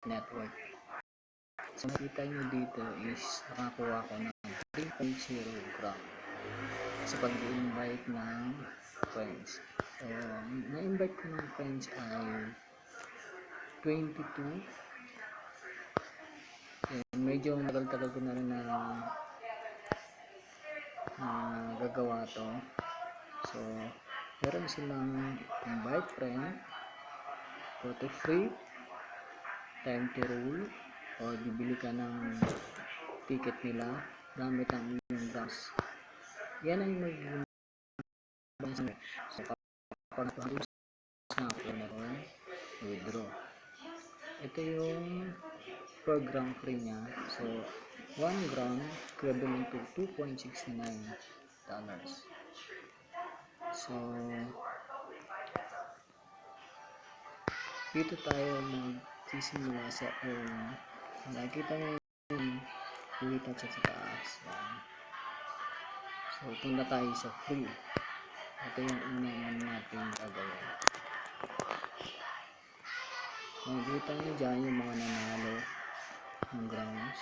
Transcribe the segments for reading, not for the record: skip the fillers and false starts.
network. So makita nyo dito is nakakuha ko ng 3.0 gram sa pag-invite ng friends. So na-invite ko ng friends ay 22. Medyo tagal-tagal ko na rin na gagawa to. So meron silang invite friend, photo free, time to rule, o bibili ka ng ticket nila gamit ang iyong grams. Yan ay magiging so kapag na ako meron withdraw. Ito yung program free niya. So 1 gram equivalent to $2.69. So dito tayo magsisimula sa nakikita nyo yung ulitan sa taas. So punta tayo sa free. Ito yung unang natin gagawin. Makikita nyo dyan yung mga nanalo ng grams.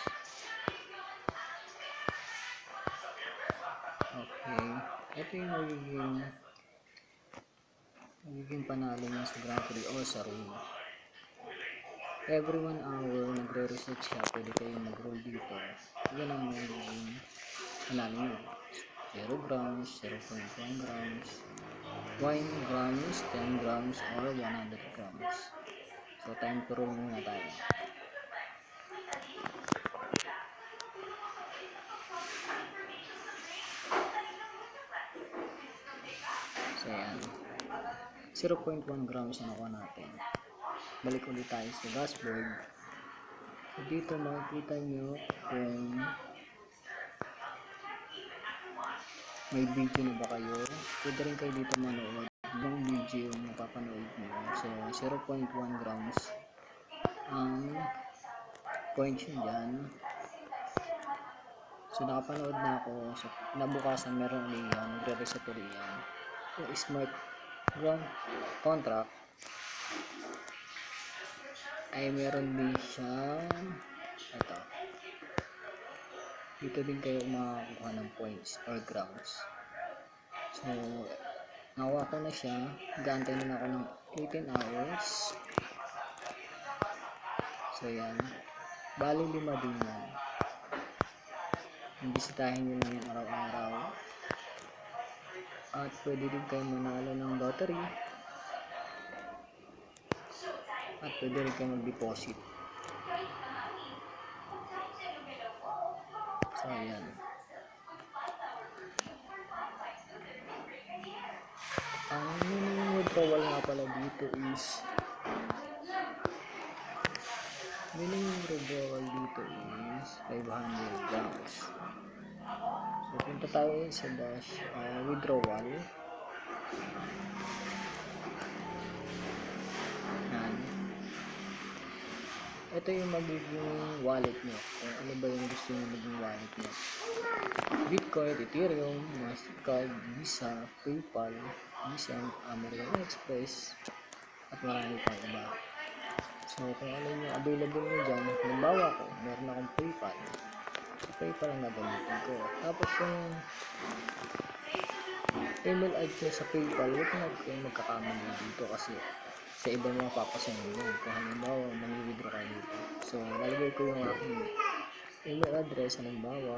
Okay, ito yung magiging panalo niya sa Grand Prix o sa room. Every 1 hour nagre-reset siya, pwede kayo mag-roll dito. Yan ang magiging panalo nyo. 0 grams, 0.1 grams, 1 grams, 10 grams, or 100 grams. So time to roll muna tayo. So yan, 0.1 grams ang nakuha natin. Balik ulit tayo sa dashboard. So dito makikita nyo kung may video na ba kayo. Pwede rin kayo dito manood ng video na papanood nyo. So 0.1 grams ang points nyo dyan. So nakapanood na ako. So nabukasan meron ulit yan, nagre-reset ulit yan. Yung smart contract ay meron din siyang ito. Dito din kayo makakuha ng points or grams. So nakuha ko na siya. Gantay na ako ng 18 hours. So yan, bali 5 din yan. Bisitahin nyo lang yan araw-araw. At pwede din kayo manalo ng lottery. At pwede rin kayo mag-deposit. So ayan. Ang minimum withdrawal nga pala dito is minimum withdrawal dito is 500 grams. So punta tayo sa dash withdrawal. Ito yung magiging wallet nyo. Kung ano ba yung gusto nyo maging wallet nyo. Bitcoin, Ethereum, Mastercard, Visa, PayPal, Visa, American Express, at marami pang iba. So kung ano yung available nyo dyan, halimbawa ko, meron akong PayPal. So PayPal ang nagamitin ko. Tapos yung email address sa PayPal, huwag na kayong magkakamali dito kasi sa iba mga papasend yun. Kung halimbawa, mag-withdraw kayo dito. So, lalagay ko yung aking email address, halimbawa.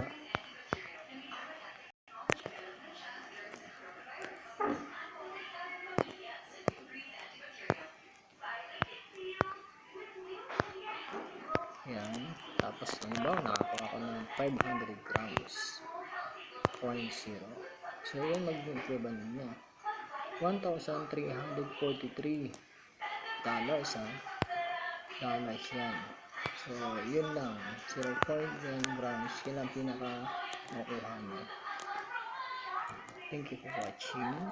Yan. Tapos, halimbawa, nakakuha ko ng 500 grams. 0.0. So, yan mag-equivalent niya. $1,343 dollars yan. So yun lang, 0.1 grams, yun ang pinaka nakuha niya. Thank you for watching.